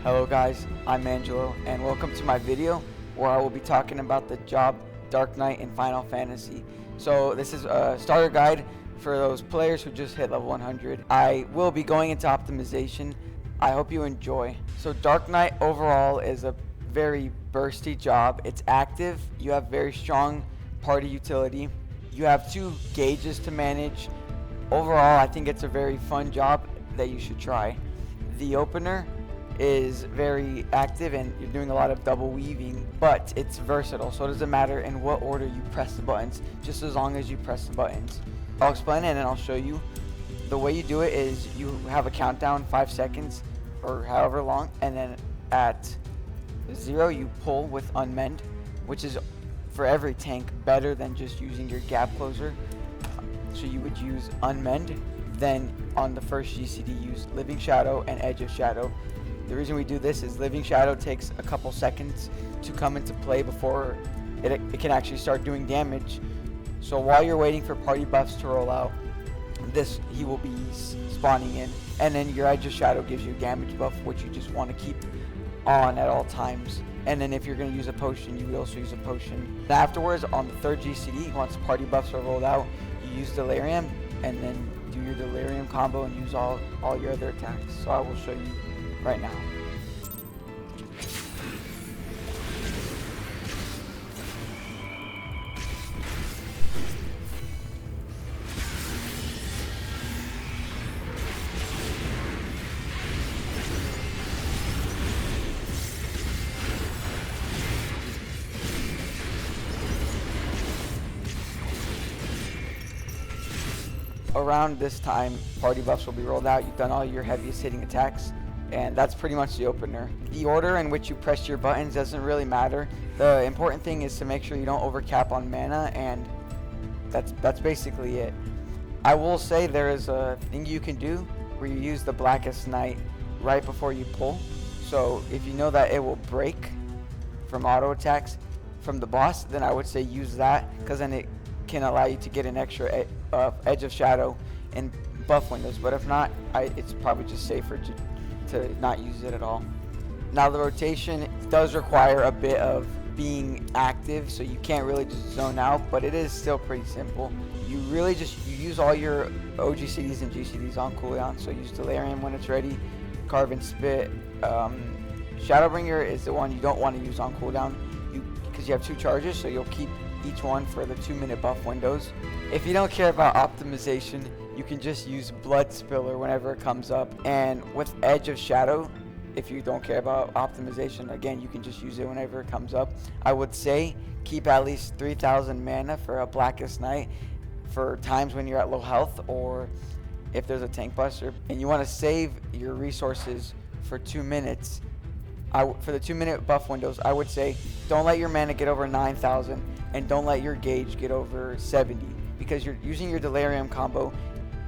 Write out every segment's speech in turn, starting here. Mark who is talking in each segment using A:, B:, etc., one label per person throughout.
A: Hello guys, I'm Angelo and welcome to my video where I will be talking about the job Dark Knight in Final Fantasy. So this is a starter guide for those players who just hit level 100. I will be going into optimization. I hope you enjoy. So Dark Knight overall is a very bursty job. It's active, you have very strong party utility, you have 2 gauges to manage. Overall, I think it's a very fun job that you should try. The opener is very active and you're doing a lot of double weaving, but it's versatile, so it doesn't matter in what order you press the buttons, just as long as you press the buttons. I'll explain it and then I'll show you. The way you do it is you have a countdown 5 seconds or however long, and then at 0 you pull with unmend, which is for every tank better than just using your gap closer. So you would use unmend, then on the first GCD use Living Shadow and Edge of Shadow. The reason we do this is Living Shadow takes a couple seconds to come into play before it can actually start doing damage. So while you're waiting for party buffs to roll out, he will be spawning in, and then your Edge of Shadow gives you a damage buff, which you just want to keep on at all times. And then if you're going to use a potion, you would also use a potion. Then afterwards, on the third GCD, once party buffs are rolled out, you use Delirium, and then do your Delirium combo and use all your other attacks. So I will show you right now. Around this time, party buffs will be rolled out. You've done all your heaviest hitting attacks, and that's pretty much the opener. The order in which you press your buttons doesn't really matter. The important thing is to make sure you don't overcap on mana, and that's basically it. I will say there is a thing you can do where you use the Blackest Night right before you pull. So if you know that it will break from auto attacks from the boss, then I would say use that, because then it can allow you to get an extra Edge of Shadow in buff windows. But if not, it's probably just safer to not use it at all. Now the rotation does require a bit of being active, so you can't really just zone out, but it is still pretty simple. You really you use all your OGCDs and GCDs on cooldown, so use Delirium when it's ready, Carve and Spit. Shadowbringer is the one you don't want to use on cooldown because you have 2 charges, so you'll keep each one for the 2-minute buff windows. If you don't care about optimization, you can just use Blood Spiller whenever it comes up. And with Edge of Shadow, if you don't care about optimization, again, you can just use it whenever it comes up. I would say keep at least 3,000 mana for a Blackest Night for times when you're at low health, or if there's a tank buster and you want to save your resources for 2 minutes. For the 2-minute buff windows, I would say don't let your mana get over 9,000 and don't let your gauge get over 70, because you're using your Delirium combo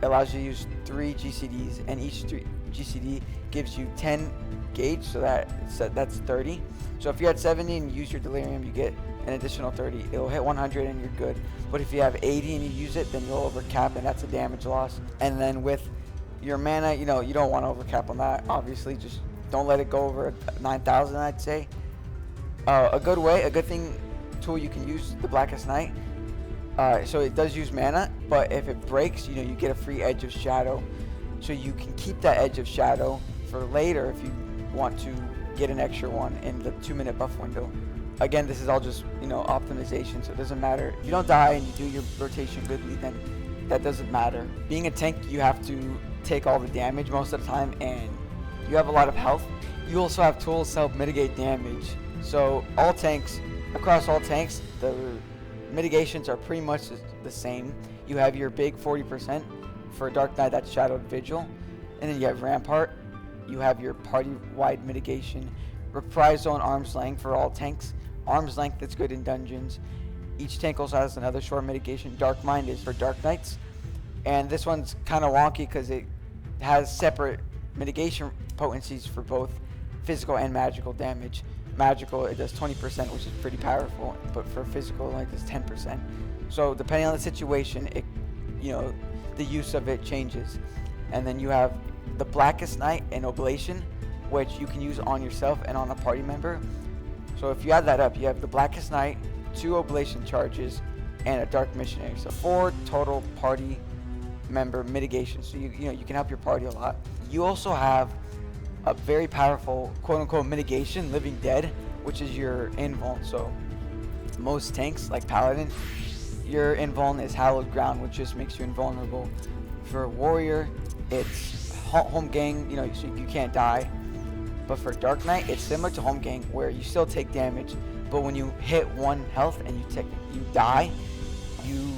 A: allows you to use 3 GCDs, and each 3 GCD gives you 10 gauge, so that's 30. So if you had 70 and you use your Delirium, you get an additional 30. It'll hit 100 and you're good. But if you have 80 and you use it, then you'll overcap, and that's a damage loss. And then with your mana, you don't want to overcap on that. Obviously, just don't let it go over 9,000, I'd say. A good tool you can use, the Blackest Night. So it does use mana, but if it breaks, you get a free Edge of Shadow. So you can keep that Edge of Shadow for later if you want to get an extra one in the 2-minute buff window. Again, this is all just, optimization, so it doesn't matter. If you don't die and you do your rotation goodly, then that doesn't matter. Being a tank, you have to take all the damage most of the time, and you have a lot of health. You also have tools to help mitigate damage. So across all tanks, the mitigations are pretty much the same. You have your big 40% for Dark Knight, that's Shadowed Vigil, and then you have Rampart. You have your party-wide mitigation, Reprise Zone Arm's Length for all tanks. Arm's Length that's good in dungeons. Each tank also has another short mitigation. Dark Mind is for Dark Knights, and this one's kind of wonky because it has separate mitigation potencies for both physical and magical damage. Magical, it does 20%, which is pretty powerful, but for physical, it does 10%. So depending on the situation, the use of it changes. And then you have the Blackest Night and Oblation. which you can use on yourself and on a party member. So if you add that up, you have the Blackest Night, 2 Oblation charges, and a Dark Missionary. So 4 total party member mitigations. So you can help your party a lot. You also have a very powerful quote-unquote mitigation, Living Dead, which is your invuln. So most tanks like Paladin, your invuln is Hallowed Ground, which just makes you invulnerable. For Warrior, it's Home Gang, so you can't die. But for Dark Knight, it's similar to Home Gang, where you still take damage, but when you hit 1 health and you die, you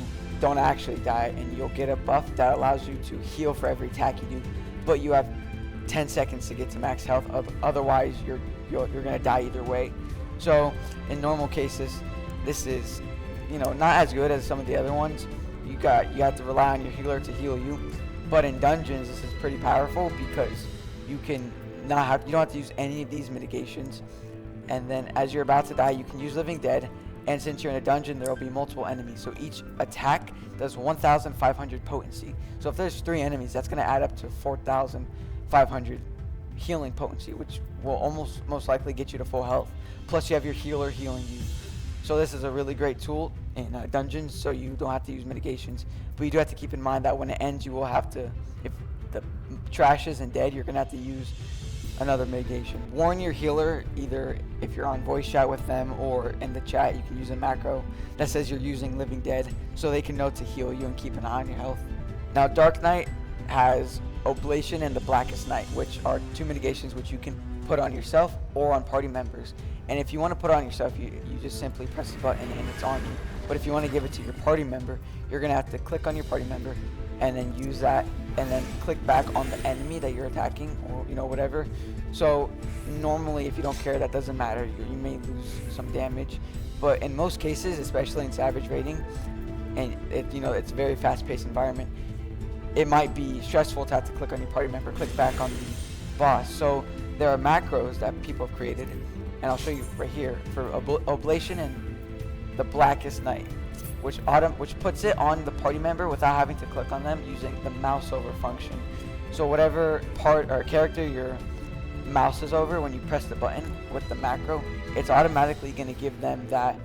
A: don't actually die, and you'll get a buff that allows you to heal for every attack you do, but you have 10 seconds to get to max health. Otherwise, you're gonna die either way. So in normal cases, this is not as good as some of the other ones. You have to rely on your healer to heal you, but in dungeons, this is pretty powerful because you don't have to use any of these mitigations. And then as you're about to die, you can use Living Dead, and since you're in a dungeon, there will be multiple enemies. So each attack does 1,500 potency. So if there's 3 enemies, that's going to add up to 4,500 healing potency, which will most likely get you to full health. Plus you have your healer healing you. So this is a really great tool in dungeons, so you don't have to use mitigations. But you do have to keep in mind that when it ends, you will have to, if the trash isn't dead, you're going to have to use another mitigation. Warn your healer, either if you're on voice chat with them or in the chat, you can use a macro that says you're using Living Dead, so they can know to heal you and keep an eye on your health. Now Dark Knight has Oblation and the Blackest Night, which are 2 mitigations which you can put on yourself or on party members. And if you want to put it on yourself, you just simply press the button and it's on you. But if you want to give it to your party member, you're going to have to click on your party member and then use that, and then click back on the enemy that you're attacking, or whatever. So normally, if you don't care, that doesn't matter. You may lose some damage, but in most cases, especially in Savage raiding, and it's a very fast-paced environment, it might be stressful to have to click on your party member, click back on the boss. So there are macros that people have created, and I'll show you right here for Oblation and the Blackest Night, which puts it on the party member without having to click on them using the mouse over function. So whatever part or character your mouse is over, when you press the button with the macro, it's automatically going to give them that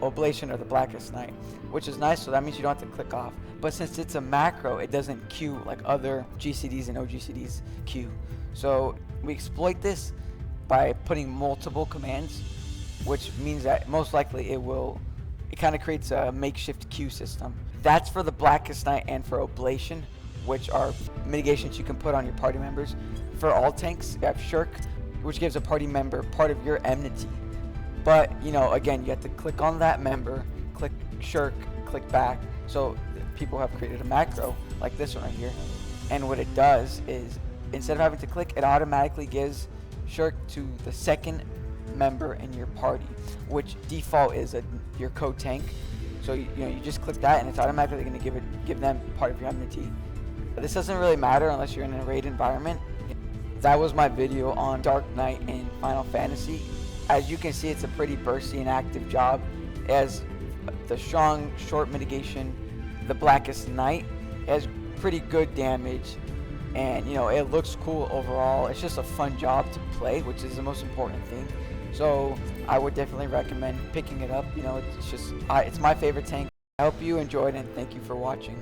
A: Oblation or the Blackest Night, which is nice. So that means you don't have to click off. But since it's a macro, it doesn't queue like other GCDs and OGCDs queue. So we exploit this by putting multiple commands, which means that most likely it kind of creates a makeshift queue system. That's for the Blackest Night and for Oblation, which are mitigations you can put on your party members. For all tanks, you have Shirk, which gives a party member part of your enmity. But, again, you have to click on that member, click Shirk, click back. So people have created a macro, like this one right here. And what it does is, instead of having to click, it automatically gives Shirk to the second member in your party, which default is your co-tank. So you just click that and it's automatically going to give them part of your enmity. But this doesn't really matter unless you're in a raid environment. That was my video on Dark Knight in Final Fantasy. As you can see, it's a pretty bursty and active job. It has the strong short mitigation, the Blackest Night. It has pretty good damage, and it looks cool overall. It's just a fun job to play, which is the most important thing. So I would definitely recommend picking it up. It's my favorite tank. I hope you enjoyed, and thank you for watching.